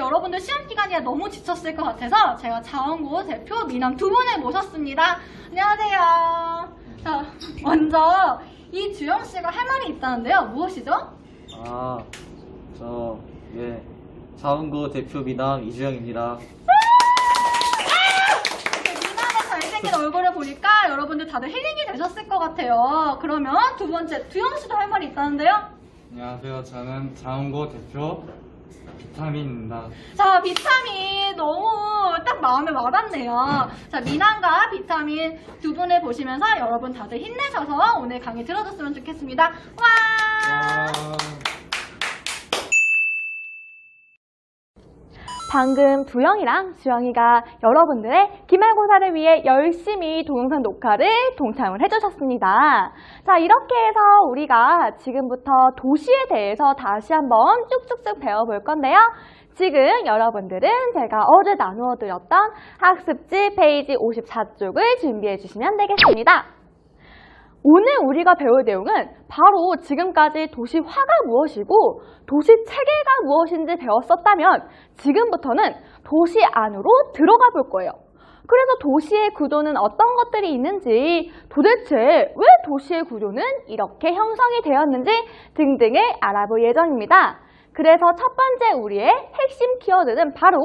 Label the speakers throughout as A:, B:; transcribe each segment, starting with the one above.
A: 여러분들 시험 기간이라 너무 지쳤을 것 같아서 제가 자원고 대표 미남 두 분을 모셨습니다. 안녕하세요. 자, 먼저 이주영 씨가 할 말이 있다는데요. 무엇이죠?
B: 자원고 대표 미남 이주영입니다.
A: 미남의 잘생긴 얼굴을 보니까 여러분들 다들 힐링이 되셨을 것 같아요. 그러면 두 번째, 두영 씨도 할 말이 있다는데요.
C: 안녕하세요. 저는 자원고 대표 비타민입니다.
A: 자, 비타민 너무 딱 마음에 와닿네요. 자, 미남과 비타민 두 분을 보시면서 여러분 다들 힘내셔서 오늘 강의 들어줬으면 좋겠습니다. 와!
D: 방금 두영이랑 주영이가 여러분들의 기말고사를 위해 열심히 동영상 녹화를 동참을 해주셨습니다. 자, 이렇게 해서 우리가 지금부터 도시에 대해서 다시 한번 쭉쭉쭉 배워볼 건데요. 지금 여러분들은 제가 어제 나누어 드렸던 학습지 페이지 54쪽을 준비해 주시면 되겠습니다. 오늘 우리가 배울 내용은 바로 지금까지 도시화가 무엇이고 도시체계가 무엇인지 배웠었다면 지금부터는 도시 안으로 들어가 볼 거예요. 그래서 도시의 구조는 어떤 것들이 있는지, 도대체 왜 도시의 구조는 이렇게 형성이 되었는지 등등을 알아볼 예정입니다. 그래서 첫 번째 우리의 핵심 키워드는 바로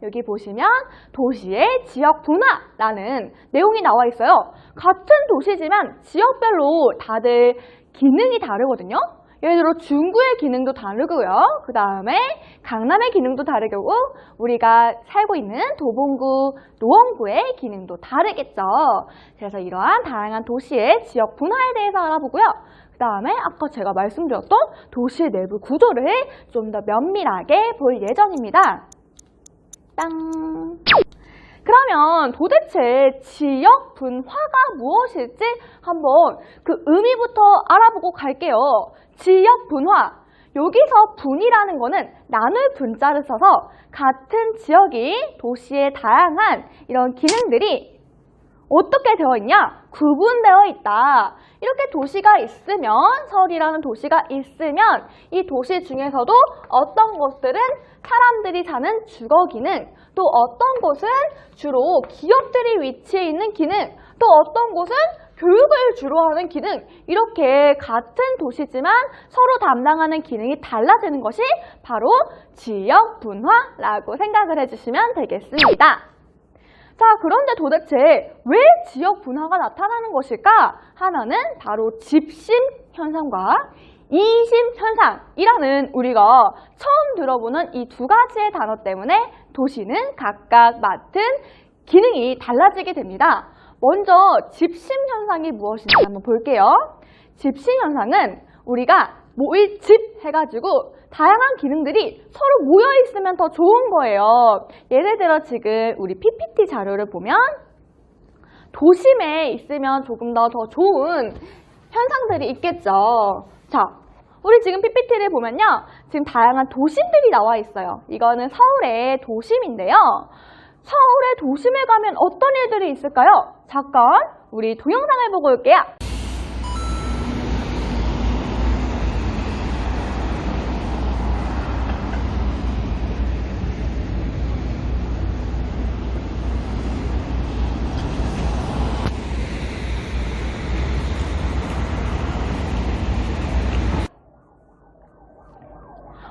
D: 여기 보시면 도시의 지역 분화라는 내용이 나와 있어요. 같은 도시지만 지역별로 다들 기능이 다르거든요. 예를 들어 중구의 기능도 다르고요. 그 다음에 강남의 기능도 다르고 우리가 살고 있는 도봉구, 노원구의 기능도 다르겠죠. 그래서 이러한 다양한 도시의 지역 분화에 대해서 알아보고요. 그 다음에 아까 제가 말씀드렸던 도시의 내부 구조를 좀 더 면밀하게 볼 예정입니다. 땅. 그러면 도대체 지역 분화가 무엇일지 한번 그 의미부터 알아보고 갈게요. 지역 분화. 여기서 분이라는 거는 나눌 분자를 써서 같은 지역이 도시의 다양한 이런 기능들이 어떻게 되어 있냐? 구분되어 있다. 이렇게 도시가 있으면, 서울이라는 도시가 있으면 이 도시 중에서도 어떤 곳들은 사람들이 사는 주거 기능, 또 어떤 곳은 주로 기업들이 위치해 있는 기능, 또 어떤 곳은 교육을 주로 하는 기능, 이렇게 같은 도시지만 서로 담당하는 기능이 달라지는 것이 바로 지역 분화라고 생각을 해주시면 되겠습니다. 자, 그런데 도대체 왜 지역 분화가 나타나는 것일까? 하나는 바로 집심 현상과 이심 현상이라는 우리가 처음 들어보는 이 두 가지의 단어 때문에 도시는 각각 맡은 기능이 달라지게 됩니다. 먼저 집심 현상이 무엇인지 한번 볼게요. 집심 현상은 우리가 모일집 해가지고 다양한 기능들이 서로 모여 있으면 더 좋은 거예요. 예를 들어 지금 우리 PPT 자료를 보면 도심에 있으면 조금 더 좋은 현상들이 있겠죠. 자, 우리 지금 PPT를 보면요. 지금 다양한 도심들이 나와 있어요. 이거는 서울의 도심인데요. 서울의 도심에 가면 어떤 일들이 있을까요? 잠깐 우리 동영상을 보고 올게요.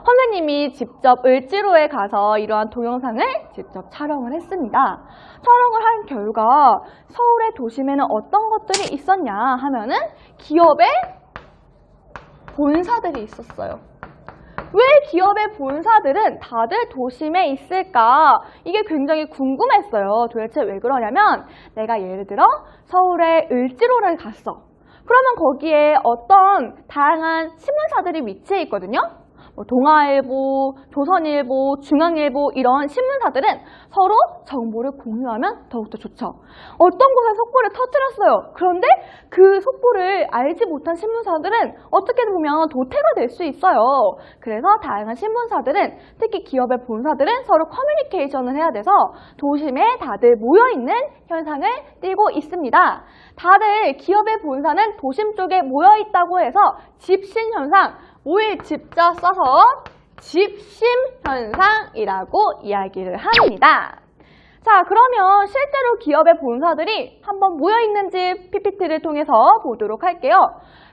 D: 선생님이 직접 을지로에 가서 이러한 동영상을 직접 촬영을 했습니다. 촬영을 한 결과 서울의 도심에는 어떤 것들이 있었냐 하면은 기업의 본사들이 있었어요. 왜 기업의 본사들은 다들 도심에 있을까? 이게 굉장히 궁금했어요. 도대체 왜 그러냐면 내가 예를 들어 서울의 을지로를 갔어. 그러면 거기에 어떤 다양한 신문사들이 위치해 있거든요. 동아일보, 조선일보, 중앙일보 이런 신문사들은 서로 정보를 공유하면 더욱더 좋죠. 어떤 곳에 속보를 터뜨렸어요. 그런데 그 속보를 알지 못한 신문사들은 어떻게 보면 도태가 될 수 있어요. 그래서 다양한 신문사들은, 특히 기업의 본사들은 서로 커뮤니케이션을 해야 돼서 도심에 다들 모여있는 현상을 띠고 있습니다. 다들 기업의 본사는 도심 쪽에 모여있다고 해서 집신 현상, 모일 집자 써서 집심현상이라고 이야기를 합니다. 자, 그러면 실제로 기업의 본사들이 한번 모여있는지 PPT를 통해서 보도록 할게요.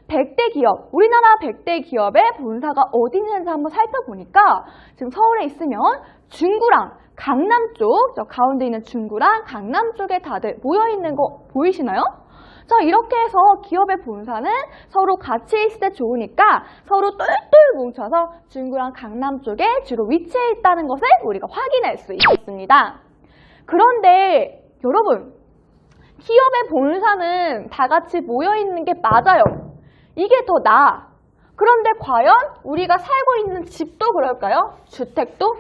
D: 100대 기업, 우리나라 100대 기업의 본사가 어디 있는지 한번 살펴보니까 지금 서울에 있으면 중구랑 강남 쪽, 저 가운데 있는 중구랑 강남 쪽에 다들 모여있는 거 보이시나요? 자, 이렇게 해서 기업의 본사는 서로 같이 있을 때 좋으니까 서로 똘똘 뭉쳐서 중구랑 강남 쪽에 주로 위치해 있다는 것을 우리가 확인할 수 있었습니다. 그런데 여러분, 기업의 본사는 다 같이 모여있는 게 맞아요. 이게 더 나아. 그런데 과연 우리가 살고 있는 집도 그럴까요? 주택도?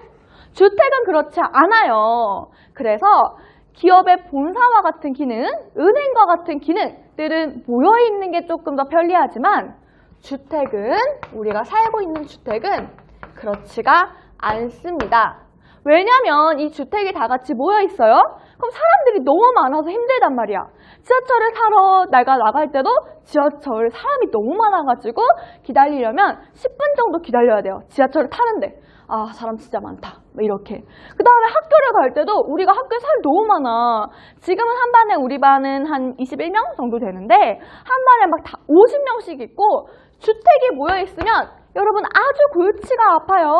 D: 주택은 그렇지 않아요. 그래서 기업의 본사와 같은 기능, 은행과 같은 기능들은 모여있는 게 조금 더 편리하지만 주택은, 우리가 살고 있는 주택은 그렇지가 않습니다. 왜냐면 이 주택이 다 같이 모여 있어요? 그럼 사람들이 너무 많아서 힘들단 말이야. 지하철을 타러 내가 나갈 때도 지하철 사람이 너무 많아가지고 기다리려면 10분 정도 기다려야 돼요. 지하철을 타는데. 아, 사람 진짜 많다. 이렇게. 그 다음에 학교를 갈 때도 우리가 학교에 사람이 너무 많아. 지금은 한 반에 우리 반은 한 21명 정도 되는데 한 반에 막 다 50명씩 있고 주택이 모여 있으면 여러분 아주 골치가 아파요.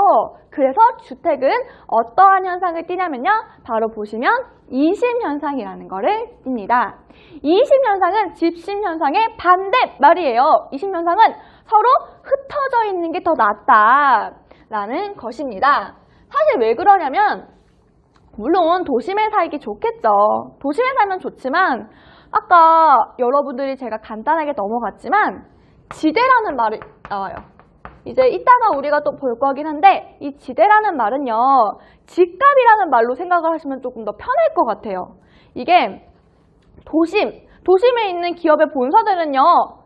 D: 그래서 주택은 어떠한 현상을 띠냐면요. 바로 보시면 이심현상이라는 거를 띱니다. 이심현상은 집심현상의 반대말이에요. 이심현상은 서로 흩어져 있는 게 더 낫다라는 것입니다. 사실 왜 그러냐면 물론 도심에 살기 좋겠죠. 도심에 살면 좋지만 아까 여러분들이 제가 간단하게 넘어갔지만 지대라는 말이 나와요. 이제 이따가 우리가 또 볼 거긴 한데 이 지대라는 말은요. 집값이라는 말로 생각을 하시면 조금 더 편할 것 같아요. 이게 도심에 있는 기업의 본사들은요.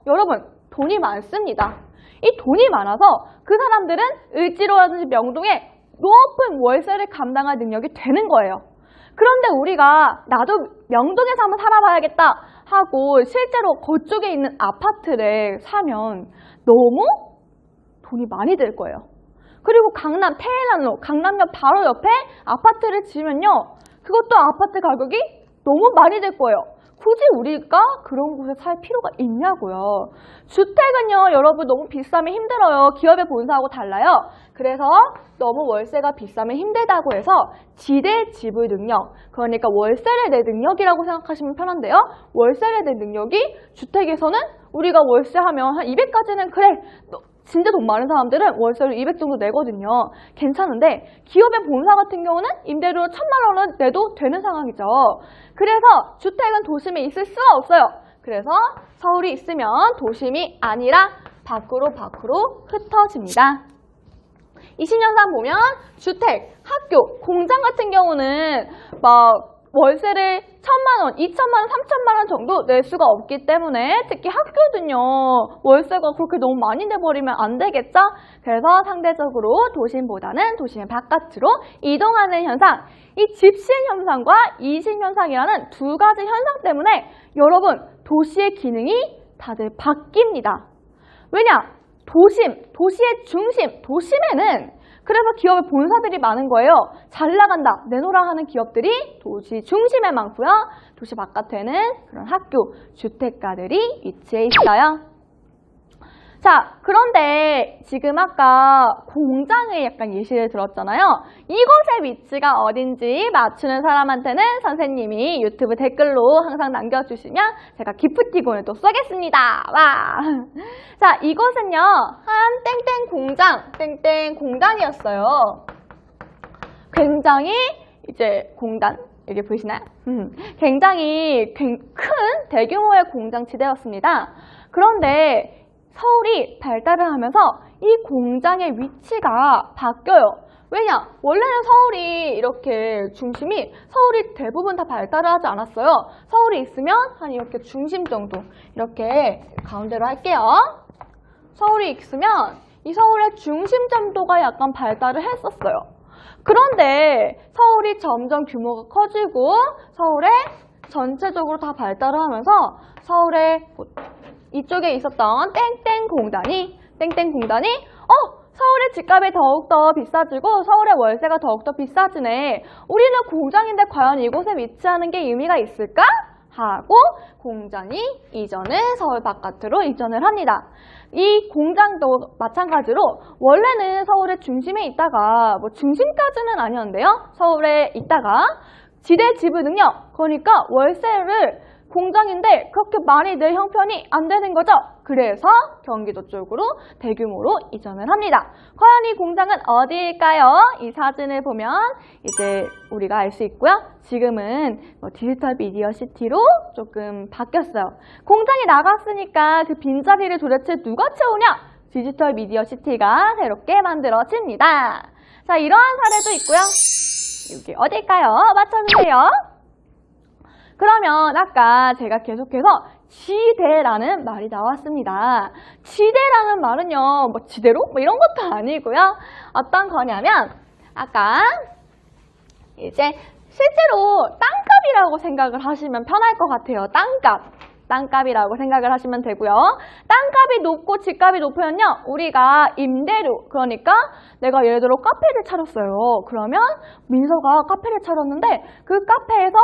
D: 여러분 돈이 많습니다. 이 돈이 많아서 그 사람들은 을지로라든지 명동에 높은 월세를 감당할 능력이 되는 거예요. 그런데 우리가 나도 명동에서 한번 살아봐야겠다 하고 실제로 그쪽에 있는 아파트를 사면 너무 돈이 많이 들 거예요. 그리고 강남, 테헤란로, 강남역 바로 옆에 아파트를 지으면요. 그것도 아파트 가격이 너무 많이 들 거예요. 굳이 우리가 그런 곳에 살 필요가 있냐고요. 주택은요, 여러분 너무 비싸면 힘들어요. 기업의 본사하고 달라요. 그래서 너무 월세가 비싸면 힘들다고 해서 지대 지불 능력, 그러니까 월세를 낼 능력이라고 생각하시면 편한데요. 월세를 낼 능력이 주택에서는 우리가 월세하면 한 200까지는 그래, 진짜 돈 많은 사람들은 월세를 200 정도 내거든요. 괜찮은데 기업의 본사 같은 경우는 임대료 1,000만 원은 내도 되는 상황이죠. 그래서 주택은 도심에 있을 수가 없어요. 그래서 서울이 있으면 도심이 아니라 밖으로 흩어집니다. 이심현상 보면 주택, 학교, 공장 같은 경우는 막 월세를 1,000만 원, 2,000만 원, 3,000만 원 정도 낼 수가 없기 때문에 특히 학교는요. 월세가 그렇게 너무 많이 내버리면 안 되겠죠? 그래서 상대적으로 도심보다는 도심의 바깥으로 이동하는 현상, 이 집신 현상과 이심 현상이라는 두 가지 현상 때문에 여러분 도시의 기능이 다들 바뀝니다. 왜냐? 도시의 중심, 도심에는 그래서 기업의 본사들이 많은 거예요. 잘 나간다, 내놓으라 하는 기업들이 도시 중심에 많고요. 도시 바깥에는 그런 학교, 주택가들이 위치해 있어요. 자, 그런데 지금 아까 공장의 약간 예시를 들었잖아요. 이곳의 위치가 어딘지 맞추는 사람한테는 선생님이 유튜브 댓글로 항상 남겨주시면 제가 기프티콘을 또 쏘겠습니다. 와! 자, 이곳은요. 한 땡땡 공장, 땡땡 공단이었어요. 굉장히 이제 공단, 여기 보이시나요? 굉장히 큰 대규모의 공장지대였습니다. 그런데 서울이 발달을 하면서 이 공장의 위치가 바뀌어요. 왜냐? 원래는 서울이 이렇게 중심이 서울이 대부분 다 발달을 하지 않았어요. 서울이 있으면 한 이렇게 중심 정도 이렇게 가운데로 할게요. 서울이 있으면 이 서울의 중심 정도가 약간 발달을 했었어요. 그런데 서울이 점점 규모가 커지고 서울에 전체적으로 다 발달을 하면서 서울의 이쪽에 있었던 땡땡 공단이 서울의 집값이 더욱더 비싸지고 서울의 월세가 더욱더 비싸지네. 우리는 공장인데 과연 이곳에 위치하는 게 의미가 있을까? 하고 공장이 서울 바깥으로 이전을 합니다. 이 공장도 마찬가지로 원래는 서울의 중심에 있다가 중심까지는 아니었는데요. 서울에 있다가 지대 지분 능력, 그러니까 월세를 공장인데 그렇게 많이 낼 형편이 안 되는 거죠. 그래서 경기도 쪽으로 대규모로 이전을 합니다. 과연 이 공장은 어디일까요? 이 사진을 보면 이제 우리가 알 수 있고요. 지금은 디지털 미디어 시티로 조금 바뀌었어요. 공장이 나갔으니까 그 빈자리를 도대체 누가 채우냐? 디지털 미디어 시티가 새롭게 만들어집니다. 자, 이러한 사례도 있고요. 여기 어딜까요? 맞춰주세요. 그러면 아까 제가 계속해서 지대라는 말이 나왔습니다. 지대라는 말은요, 지대로? 이런 것도 아니고요. 어떤 거냐면, 아까 이제 실제로 땅값이라고 생각을 하시면 편할 것 같아요. 땅값이라고 생각을 하시면 되고요. 땅값이 높고 집값이 높으면요, 우리가 임대료, 그러니까 내가 예를 들어 카페를 차렸어요. 그러면 민서가 카페를 차렸는데 그 카페에서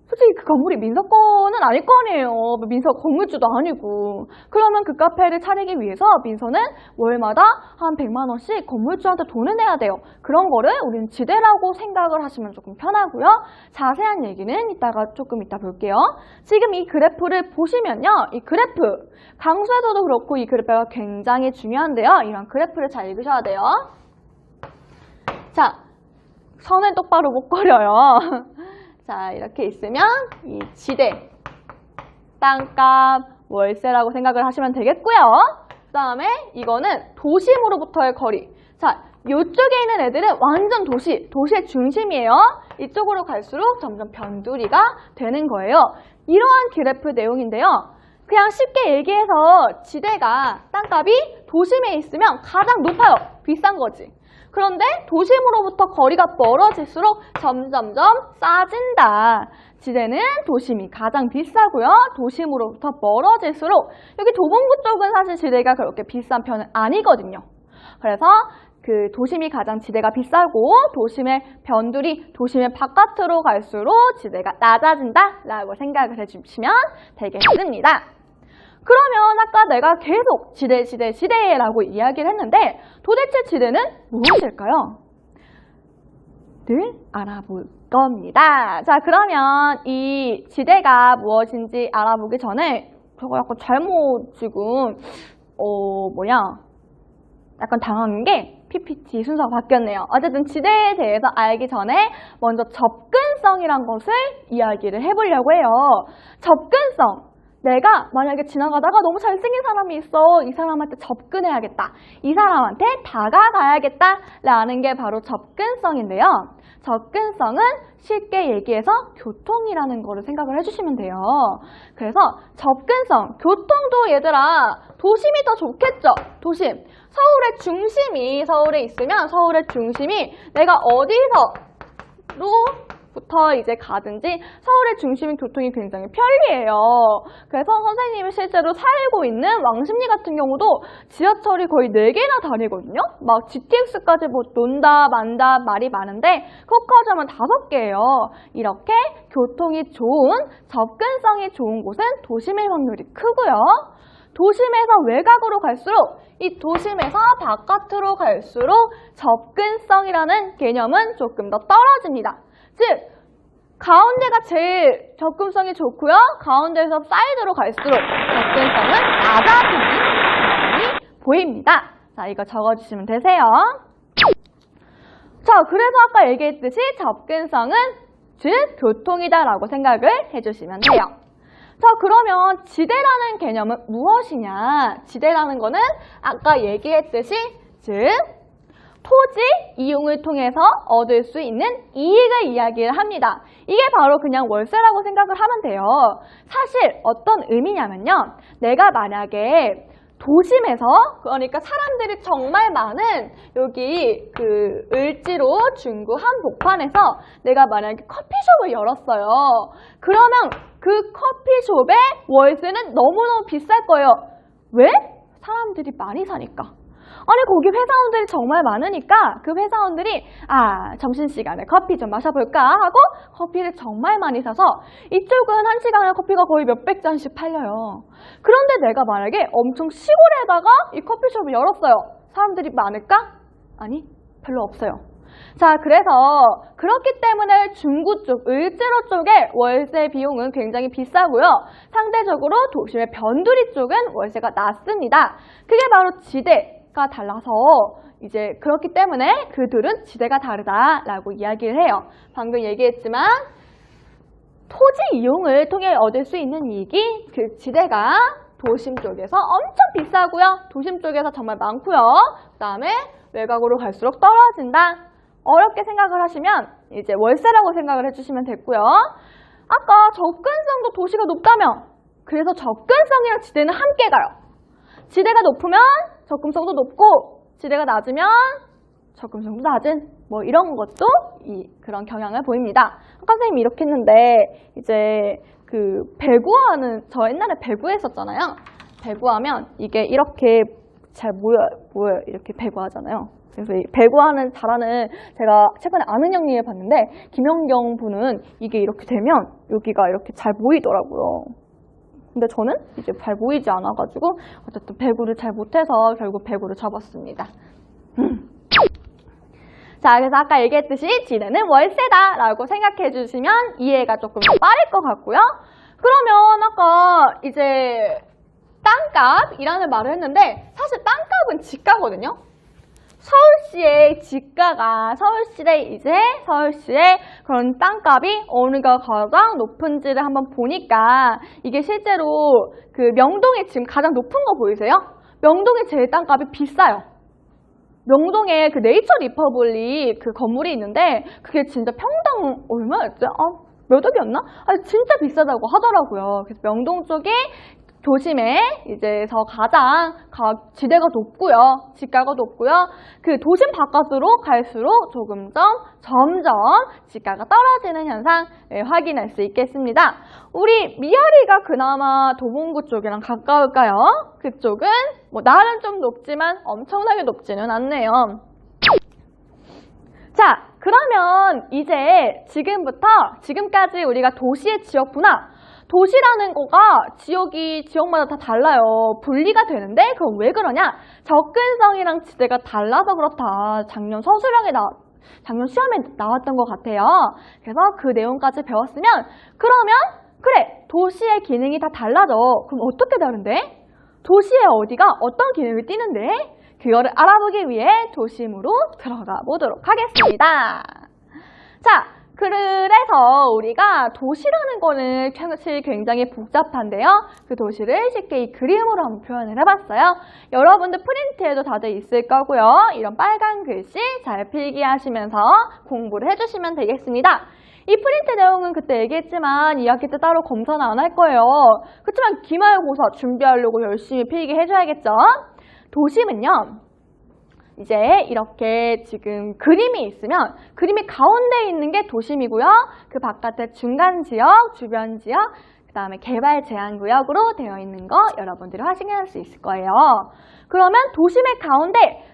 D: 솔직히 그 건물이 민서 거는 아닐 거 아니에요. 민서 건물주도 아니고. 그러면 그 카페를 차리기 위해서 민서는 월마다 한 100만 원씩 건물주한테 돈을 내야 돼요. 그런 거를 우리는 지대라고 생각을 하시면 조금 편하고요. 자세한 얘기는 조금 이따 볼게요. 지금 이 그래프를 보시면요. 이 그래프, 강수에서도 그렇고 이 그래프가 굉장히 중요한데요. 이런 그래프를 잘 읽으셔야 돼요. 자, 선을 똑바로 못 그려요. 자, 이렇게 있으면 이 지대, 땅값, 월세라고 생각을 하시면 되겠고요. 그 다음에 이거는 도심으로부터의 거리. 자, 이쪽에 있는 애들은 완전 도시의 중심이에요. 이쪽으로 갈수록 점점 변두리가 되는 거예요. 이러한 그래프 내용인데요. 그냥 쉽게 얘기해서 지대가 땅값이 도심에 있으면 가장 높아요. 비싼 거지. 그런데 도심으로부터 거리가 멀어질수록 점점점 싸진다. 지대는 도심이 가장 비싸고요. 도심으로부터 멀어질수록 여기 도봉구 쪽은 사실 지대가 그렇게 비싼 편은 아니거든요. 그래서 그 도심이 가장 지대가 비싸고 도심의 변두리, 도심의 바깥으로 갈수록 지대가 낮아진다 라고 생각을 해주시면 되겠습니다. 그러면 아까 내가 계속 지대라고 이야기를 했는데 도대체 지대는 무엇일까요? 를 알아볼 겁니다. 자, 그러면 이 지대가 무엇인지 알아보기 전에 저거 약간 잘못 지금 약간 당황한 게 PPT 순서가 바뀌었네요. 어쨌든 지대에 대해서 알기 전에 먼저 접근성이란 것을 이야기를 해보려고 해요. 접근성. 내가 만약에 지나가다가 너무 잘생긴 사람이 있어. 이 사람한테 접근해야겠다. 이 사람한테 다가가야겠다. 라는 게 바로 접근성인데요. 접근성은 쉽게 얘기해서 교통이라는 거를 생각을 해주시면 돼요. 그래서 접근성, 교통도 얘들아 도심이 더 좋겠죠? 도심. 서울의 중심이 서울에 있으면 서울의 중심이 내가 어디서부터 이제 가든지 서울의 중심인 교통이 굉장히 편리해요. 그래서 선생님이 실제로 살고 있는 왕십리 같은 경우도 지하철이 거의 4개나 다니거든요. 막 GTX까지 논다 만다 말이 많은데 그것까지 하면 5개예요. 이렇게 교통이 좋은, 접근성이 좋은 곳은 도심일 확률이 크고요. 도심에서 외곽으로 갈수록 이 도심에서 바깥으로 갈수록 접근성이라는 개념은 조금 더 떨어집니다. 즉 가운데가 제일 접근성이 좋고요. 가운데에서 사이드로 갈수록 접근성은 낮아지는 현상이 보입니다. 자, 이거 적어주시면 되세요. 자, 그래서 아까 얘기했듯이 접근성은 즉 교통이다라고 생각을 해주시면 돼요. 자, 그러면 지대라는 개념은 무엇이냐? 지대라는 거는 아까 얘기했듯이 즉 토지 이용을 통해서 얻을 수 있는 이익을 이야기를 합니다. 이게 바로 그냥 월세라고 생각을 하면 돼요. 사실 어떤 의미냐면요. 내가 만약에 도심에서, 그러니까 사람들이 정말 많은 여기 그 을지로 중구 한복판에서 내가 만약에 커피숍을 열었어요. 그러면 그 커피숍의 월세는 너무너무 비쌀 거예요. 왜? 사람들이 많이 사니까. 아니 거기 회사원들이 정말 많으니까 그 회사원들이 점심시간에 커피 좀 마셔볼까 하고 커피를 정말 많이 사서 이쪽은 1시간에 커피가 거의 몇백 잔씩 팔려요. 그런데 내가 만약에 엄청 시골에다가 이 커피숍을 열었어요. 사람들이 많을까? 아니 별로 없어요. 자, 그래서 그렇기 때문에 중구 쪽, 을지로 쪽의 월세 비용은 굉장히 비싸고요. 상대적으로 도심의 변두리 쪽은 월세가 낮습니다. 그게 바로 지대가 달라서 이제 그렇기 때문에 그들은 지대가 다르다라고 이야기를 해요. 방금 얘기했지만 토지 이용을 통해 얻을 수 있는 이익이 그 지대가 도심 쪽에서 엄청 비싸고요. 도심 쪽에서 정말 많고요. 그 다음에 외곽으로 갈수록 떨어진다. 어렵게 생각을 하시면 이제 월세라고 생각을 해주시면 됐고요. 아까 접근성도 도시가 높다며 그래서 접근성이랑 지대는 함께 가요. 지대가 높으면 접근성도 높고 지대가 낮으면 접근성도 낮은 뭐 이런 것도 그런 경향을 보입니다. 아까 선생님이 이렇게 했는데 이제 그 배구하는 저 옛날에 배구했었잖아요. 배구하면 이게 이렇게 잘 모여요. 이렇게 배구하잖아요. 그래서 이 배구하는 잘하는 제가 최근에 아는 형님을 봤는데 김연경 분은 이게 이렇게 되면 여기가 이렇게 잘 모이더라고요. 근데 저는 이제 잘 모이지 않아가지고 어쨌든 배구를 잘 못해서 결국 배구를 접었습니다. 자, 그래서 아까 얘기했듯이 지대는 월세다라고 생각해 주시면 이해가 조금 더 빠를 것 같고요. 그러면 아까 이제 땅값이라는 말을 했는데 사실 땅값은 지가거든요. 서울시의 지가가 서울시의 그런 땅값이 어느가 가장 높은지를 한번 보니까 이게 실제로 그 명동에 지금 가장 높은 거 보이세요? 명동에 제일 땅값이 비싸요. 명동에 그 네이처 리퍼블릭 그 건물이 있는데 그게 진짜 평당 얼마였지? 몇 억이었나? 진짜 비싸다고 하더라고요. 그래서 명동 쪽이 도심에 이제서 가장 지대가 높고요. 지가가 높고요. 그 도심 바깥으로 갈수록 점점 지가가 떨어지는 현상 확인할 수 있겠습니다. 우리 미아리가 그나마 도봉구 쪽이랑 가까울까요? 그쪽은 뭐 나름 좀 높지만 엄청나게 높지는 않네요. 자, 그러면 이제 지금까지 우리가 도시의 지역 분화 도시라는 거가 지역마다 다 달라요. 분리가 되는데 그럼 왜 그러냐? 접근성이랑 지대가 달라서 그렇다. 작년 시험에 나왔던 것 같아요. 그래서 그 내용까지 배웠으면 그러면 그래 도시의 기능이 다 달라져. 그럼 어떻게 다른데? 도시의 어디가 어떤 기능을 띠는데? 그거를 알아보기 위해 도심으로 들어가 보도록 하겠습니다. 자, 그래서 우리가 도시라는 거는 사실 굉장히 복잡한데요. 그 도시를 쉽게 이 그림으로 한번 표현을 해봤어요. 여러분들 프린트에도 다들 있을 거고요. 이런 빨간 글씨 잘 필기하시면서 공부를 해주시면 되겠습니다. 이 프린트 내용은 그때 얘기했지만 2학기 때 따로 검사는 안 할 거예요. 그렇지만 기말고사 준비하려고 열심히 필기해줘야겠죠. 도심은요. 이제 이렇게 지금 그림이 있으면 그림이 가운데 있는 게 도심이고요. 그 바깥에 중간 지역, 주변 지역, 그 다음에 개발 제한 구역으로 되어 있는 거 여러분들이 확인할 수 있을 거예요. 그러면 도심의 가운데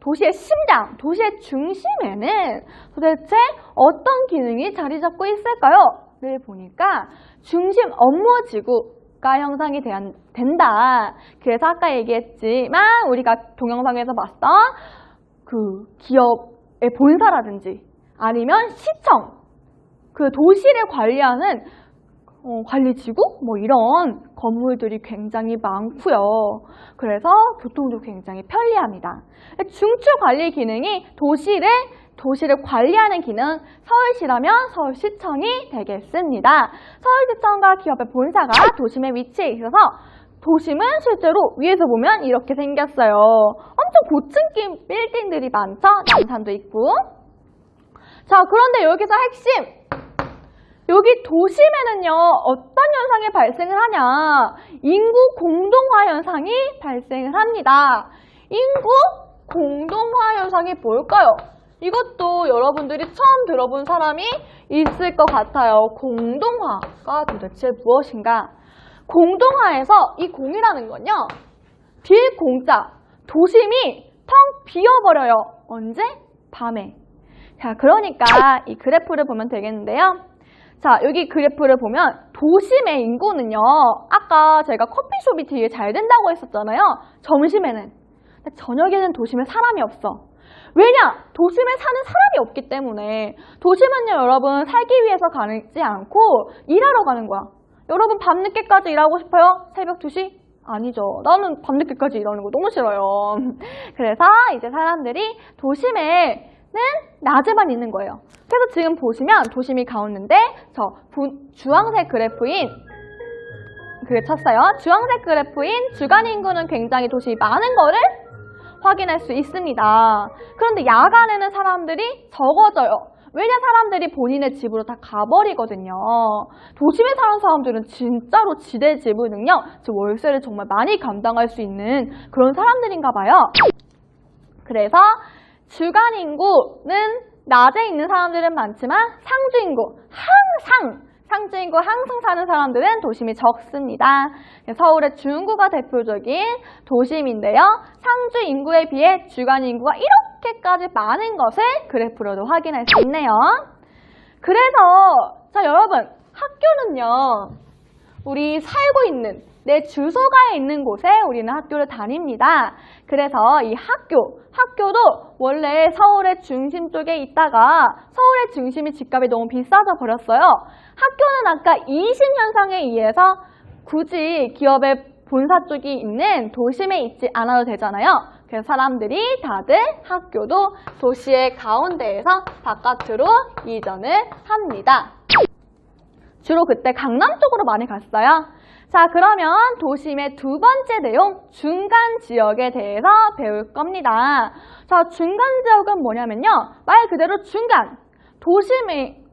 D: 도시의 심장, 도시의 중심에는 도대체 어떤 기능이 자리 잡고 있을까요? 늘 보니까 중심 업무지구가 형성이 된다. 그래서 아까 얘기했지만 우리가 동영상에서 봤던 그 기업의 본사라든지 아니면 시청, 그 도시를 관리하는 관리지구? 뭐 이런 건물들이 굉장히 많고요. 그래서 교통도 굉장히 편리합니다. 중추 관리 기능이 도시를 관리하는 기능, 서울시라면 서울시청이 되겠습니다. 서울시청과 기업의 본사가 도심에 위치해 있어서 도심은 실제로 위에서 보면 이렇게 생겼어요. 엄청 고층 빌딩들이 많죠? 남산도 있고. 자, 그런데 여기서 핵심! 여기 도심에는요, 어떤 현상이 발생을 하냐? 인구 공동화 현상이 발생을 합니다. 인구 공동화 현상이 뭘까요? 이것도 여러분들이 처음 들어본 사람이 있을 것 같아요. 공동화가 도대체 무엇인가? 공동화에서 이 공이라는 건요, 빌 공자, 도심이 텅 비어버려요. 언제? 밤에. 자, 그러니까 이 그래프를 보면 되겠는데요. 자, 여기 그래프를 보면 도심의 인구는요. 아까 제가 커피숍이 되게 잘 된다고 했었잖아요. 점심에는. 근데 저녁에는 도심에 사람이 없어. 왜냐? 도심에 사는 사람이 없기 때문에. 도심은요, 여러분 살기 위해서 가지 않고 일하러 가는 거야. 여러분 밤늦게까지 일하고 싶어요? 새벽 2시? 아니죠. 나는 밤늦게까지 일하는 거 너무 싫어요. 그래서 이제 사람들이 도심에는 낮에만 있는 거예요. 그래서 지금 보시면 도심이 가운데인데 저 주황색 그래프인 그게 쳤어요. 주황색 그래프인 주간 인구는 굉장히 도심이 많은 거를 확인할 수 있습니다. 그런데 야간에는 사람들이 적어져요. 왜냐? 사람들이 본인의 집으로 다 가버리거든요. 도심에 사는 사람들은 진짜로 지대 지분은요, 월세를 정말 많이 감당할 수 있는 그런 사람들인가 봐요. 그래서 주간 인구는 낮에 있는 사람들은 많지만 상주 인구 항상 사는 사람들은 도심이 적습니다. 서울의 중구가 대표적인 도심인데요. 상주 인구에 비해 주간 인구가 이렇게까지 많은 것을 그래프로도 확인할 수 있네요. 그래서 자 여러분, 학교는요, 우리 살고 있는 내 주소가에 있는 곳에 우리는 학교를 다닙니다. 그래서 이 학교도 원래 서울의 중심 쪽에 있다가 서울의 중심이 집값이 너무 비싸져 버렸어요. 학교는 아까 이심 현상에 의해서 굳이 기업의 본사 쪽이 있는 도심에 있지 않아도 되잖아요. 그래서 사람들이 다들 학교도 도시의 가운데에서 바깥으로 이전을 합니다. 주로 그때 강남 쪽으로 많이 갔어요. 자, 그러면 도심의 두 번째 내용, 중간 지역에 대해서 배울 겁니다. 자, 중간 지역은 뭐냐면요, 말 그대로 중간. 도심이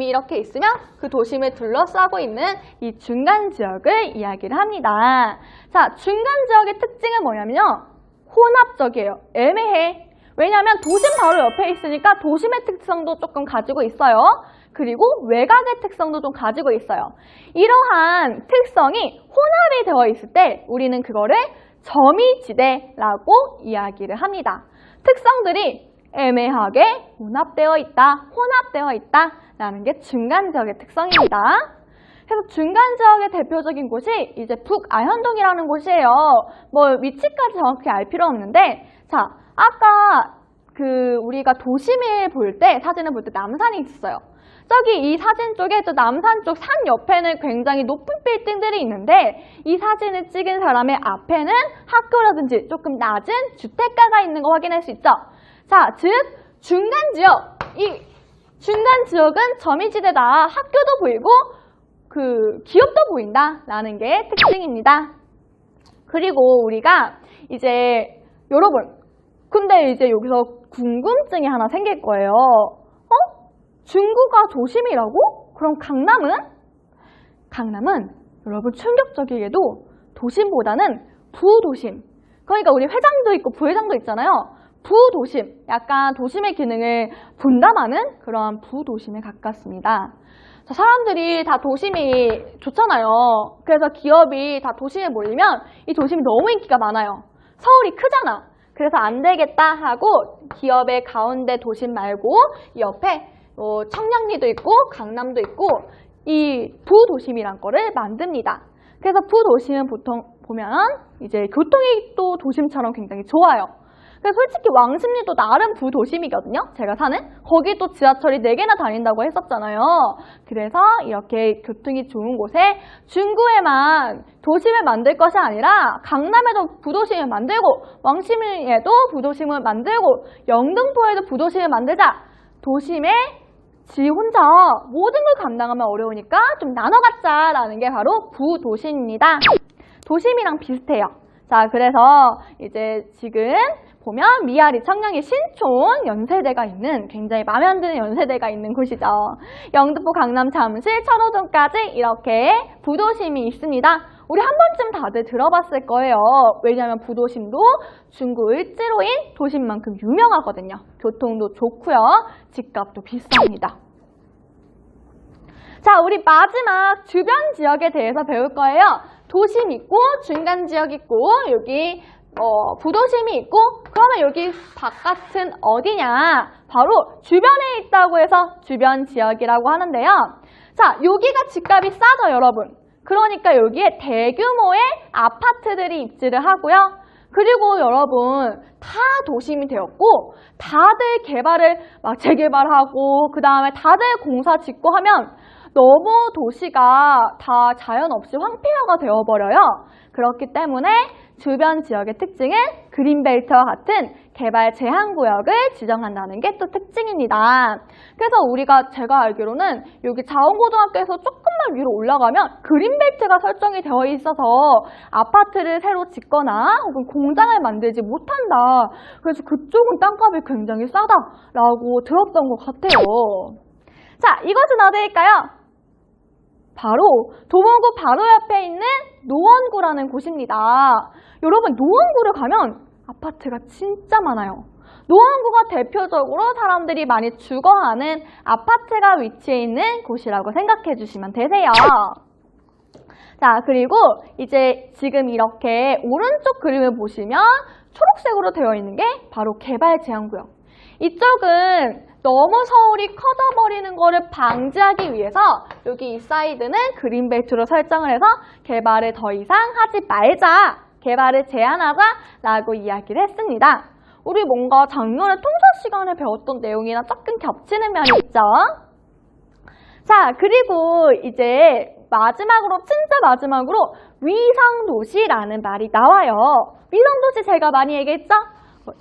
D: 이렇게 있으면 그 도심을 둘러싸고 있는 이 중간 지역을 이야기를 합니다. 자, 중간 지역의 특징은 뭐냐면요, 혼합적이에요. 애매해. 왜냐하면 도심 바로 옆에 있으니까 도심의 특성도 조금 가지고 있어요. 그리고 외곽의 특성도 좀 가지고 있어요. 이러한 특성이 혼합이 되어 있을 때 우리는 그거를 점이지대라고 이야기를 합니다. 특성들이 애매하게 혼합되어 있다 라는 게 중간 지역의 특성입니다. 그래서 중간 지역의 대표적인 곳이 이제 북아현동이라는 곳이에요. 뭐 위치까지 정확히 알 필요 없는데, 자, 아까 우리가 도심을 볼 때, 사진을 볼 때 남산이 있었어요. 저기 이 사진 쪽에 저 남산 쪽 산 옆에는 굉장히 높은 빌딩들이 있는데, 이 사진을 찍은 사람의 앞에는 학교라든지 조금 낮은 주택가가 있는 거 확인할 수 있죠. 자, 즉 중간 지역, 이 중간 지역은 점이지대다. 학교도 보이고 기업도 보인다 라는 게 특징입니다. 그리고 우리가 이제 여러분, 근데 이제 여기서 궁금증이 하나 생길 거예요. 중구가 도심이라고? 그럼 강남은 여러분 충격적이게도 도심보다는 부도심. 그러니까 우리 회장도 있고 부회장도 있잖아요. 부도심, 약간 도심의 기능을 분담하는 그러한 부도심에 가깝습니다. 자, 사람들이 다 도심이 좋잖아요. 그래서 기업이 다 도심에 몰리면 이 도심이 너무 인기가 많아요. 서울이 크잖아. 그래서 안 되겠다 하고 기업의 가운데 도심 말고 이 옆에 청량리도 있고 강남도 있고 이 부도심이란 거를 만듭니다. 그래서 부도심은 보통 보면 이제 교통이 또 도심처럼 굉장히 좋아요. 그래서 솔직히 왕십리도 나름 부도심이거든요. 제가 사는. 거기 또 지하철이 4개나 다닌다고 했었잖아요. 그래서 이렇게 교통이 좋은 곳에 중구에만 도심을 만들 것이 아니라 강남에도 부도심을 만들고 왕십리에도 부도심을 만들고 영등포에도 부도심을 만들자. 도심에 지 혼자 모든 걸 감당하면 어려우니까 좀 나눠 갖자라는 게 바로 부도심입니다. 도심이랑 비슷해요. 자, 그래서 이제 지금 보면 미아리, 청량리, 신촌 연세대가 있는, 굉장히 마음에 안 드는 연세대가 있는 곳이죠. 영등포, 강남, 잠실, 천호동까지 이렇게 부도심이 있습니다. 우리 한 번쯤 다들 들어봤을 거예요. 왜냐하면 부도심도 중구 을지로인 도심만큼 유명하거든요. 교통도 좋고요. 집값도 비쌉니다. 자, 우리 마지막 주변 지역에 대해서 배울 거예요. 도심 있고 중간 지역 있고 여기 부도심이 있고 그러면 여기 바깥은 어디냐? 바로 주변에 있다고 해서 주변 지역이라고 하는데요. 자, 여기가 집값이 싸죠, 여러분. 그러니까 여기에 대규모의 아파트들이 입지를 하고요. 그리고 여러분 다 도심이 되었고 다들 개발을 막 재개발하고 그 다음에 다들 공사 짓고 하면 너무 도시가 다 자연 없이 황폐화가 되어버려요. 그렇기 때문에 주변 지역의 특징은 그린벨트와 같은 개발 제한구역을 지정한다는 게 또 특징입니다. 그래서 제가 알기로는 여기 자원고등학교에서 조금만 위로 올라가면 그린벨트가 설정이 되어 있어서 아파트를 새로 짓거나 혹은 공장을 만들지 못한다. 그래서 그쪽은 땅값이 굉장히 싸다라고 들었던 것 같아요. 자, 이것은 어디일까요? 바로 도봉구 바로 옆에 있는 노원구라는 곳입니다. 여러분, 노원구를 가면 아파트가 진짜 많아요. 노원구가 대표적으로 사람들이 많이 주거하는 아파트가 위치해 있는 곳이라고 생각해 주시면 되세요. 자, 그리고 이제 지금 이렇게 오른쪽 그림을 보시면 초록색으로 되어 있는 게 바로 개발 제한구역. 이쪽은 너무 서울이 커져버리는 거를 방지하기 위해서 여기 이 사이드는 그린벨트로 설정을 해서 개발을 더 이상 하지 말자, 개발을 제한하자라고 이야기를 했습니다. 우리 뭔가 작년에 통상 시간에 배웠던 내용이랑 조금 겹치는 면이 있죠. 자, 그리고 이제 마지막으로, 진짜 마지막으로 위성도시라는 말이 나와요. 위성도시 제가 많이 얘기했죠?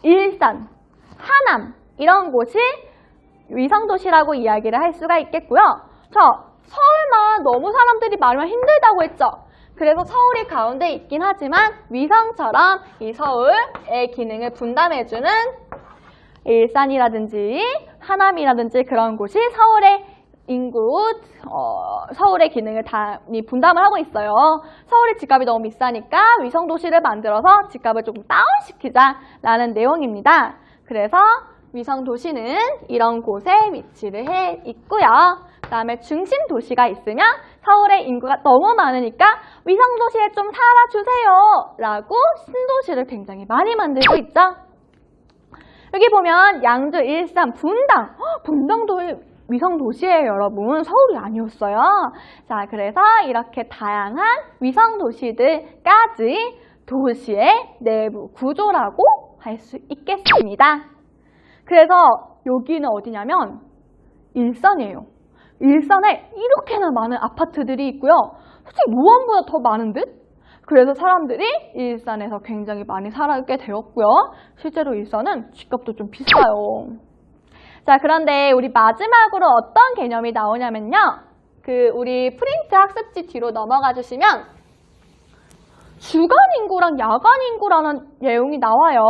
D: 일산, 하남 이런 곳이 위성도시라고 이야기를 할 수가 있겠고요. 자, 서울만 너무 사람들이 많으면 힘들다고 했죠. 그래서 서울이 가운데 있긴 하지만 위성처럼 이 서울의 기능을 분담해주는 일산이라든지 하남이라든지 그런 곳이 서울의 서울의 기능을 다 분담을 하고 있어요. 서울의 집값이 너무 비싸니까 위성도시를 만들어서 집값을 조금 다운시키자라는 내용입니다. 그래서 위성도시는 이런 곳에 위치를 해 있고요. 그 다음에 중심 도시가 있으면 서울의 인구가 너무 많으니까 위성도시에 좀 살아주세요 라고 신도시를 굉장히 많이 만들고 있죠. 여기 보면 양주, 일산, 분당. 분당도 위성도시예요, 여러분. 서울이 아니었어요. 자, 그래서 이렇게 다양한 위성도시들까지 도시의 내부 구조라고 할 수 있겠습니다. 그래서 여기는 어디냐면 일산이에요. 일산에 이렇게나 많은 아파트들이 있고요. 솔직히 노원보다 더 많은 듯? 그래서 사람들이 일산에서 굉장히 많이 살게 되었고요. 실제로 일산은 집값도 좀 비싸요. 자, 그런데 우리 마지막으로 어떤 개념이 나오냐면요. 우리 프린트 학습지 뒤로 넘어가 주시면 주간 인구랑 야간 인구라는 내용이 나와요.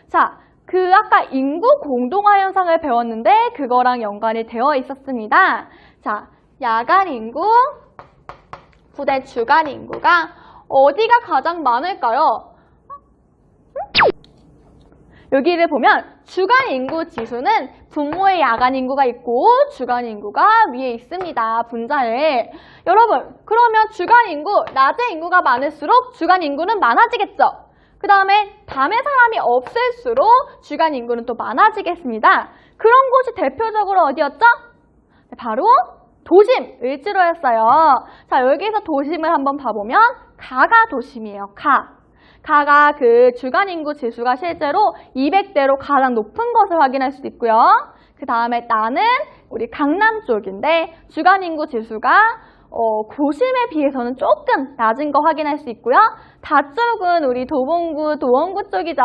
D: 자, 아까 인구 공동화 현상을 배웠는데 그거랑 연관이 되어 있었습니다. 자, 야간 인구 부대 주간 인구가 어디가 가장 많을까요? 여기를 보면 주간 인구 지수는 분모의 야간 인구가 있고 주간 인구가 위에 있습니다. 분자에. 여러분, 그러면 주간 인구, 낮에 인구가 많을수록 주간 인구는 많아지겠죠? 그 다음에 밤에 사람이 없을수록 주간 인구는 또 많아지겠습니다. 그런 곳이 대표적으로 어디였죠? 바로 도심, 을지로였어요. 자, 여기서 도심을 한번 봐보면 가가 도심이에요. 가가 주간 인구 지수가 실제로 200대로 가장 높은 것을 확인할 수 있고요. 그 다음에 나는 우리 강남 쪽인데 주간 인구 지수가 도심에 비해서는 조금 낮은 거 확인할 수 있고요. 다 쪽은 우리 도봉구, 도원구 쪽이죠.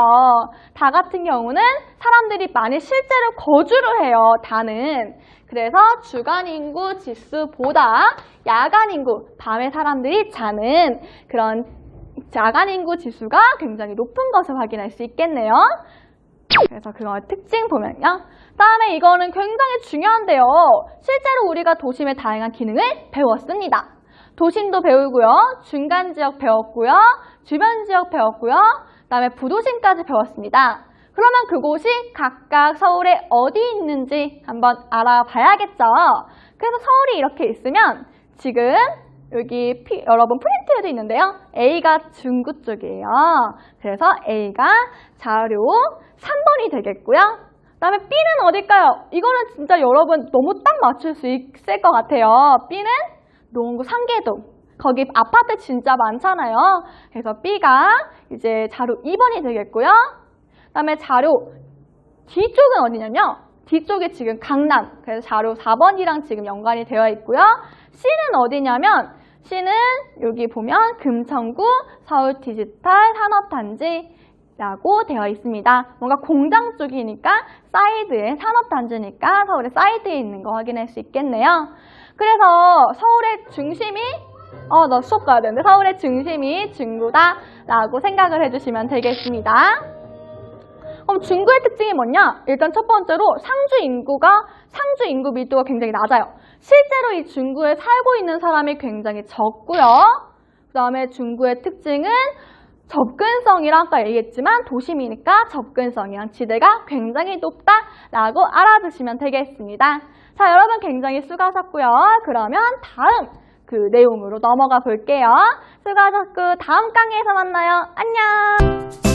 D: 다 같은 경우는 사람들이 많이 실제로 거주를 해요. 다는. 그래서 주간 인구 지수보다 야간 인구, 밤에 사람들이 자는 그런 야간 인구 지수가 굉장히 높은 것을 확인할 수 있겠네요. 그래서 그거 특징 보면요. 다음에 이거는 굉장히 중요한데요. 실제로 우리가 도심의 다양한 기능을 배웠습니다. 도심도 배우고요. 중간 지역 배웠고요. 주변 지역 배웠고요. 그다음에 부도심까지 배웠습니다. 그러면 그곳이 각각 서울에 어디 있는지 한번 알아봐야겠죠. 그래서 서울이 이렇게 있으면 지금 여기 여러분 프린트에도 있는데요. A가 중구 쪽이에요. 그래서 A가 자료 3번이 되겠고요. 그 다음에 B는 어딜까요? 이거는 진짜 여러분 너무 딱 맞출 수 있을 것 같아요. B는 농구 상계동. 거기 아파트 진짜 많잖아요. 그래서 B가 이제 자료 2번이 되겠고요. 그 다음에 자료 D쪽은 어디냐면요. D쪽이 지금 강남. 그래서 자료 4번이랑 지금 연관이 되어 있고요. C는 어디냐면 C는 여기 보면 금천구 서울 디지털 산업단지라고 되어 있습니다. 뭔가 공장 쪽이니까 사이드에 산업단지니까 서울의 사이드에 있는 거 확인할 수 있겠네요. 그래서 서울의 중심이 나 수업 가야 되는데 서울의 중심이 중구다라고 생각을 해주시면 되겠습니다. 그럼 중구의 특징이 뭐냐? 일단 첫 번째로 상주 인구 밀도가 굉장히 낮아요. 실제로 이 중구에 살고 있는 사람이 굉장히 적고요. 그 다음에 중구의 특징은 접근성이랑 아까 얘기했지만 도심이니까 접근성이랑 지대가 굉장히 높다라고 알아두시면 되겠습니다. 자, 여러분 굉장히 수고하셨고요. 그러면 다음 그 내용으로 넘어가 볼게요. 수고하셨고 다음 강의에서 만나요. 안녕!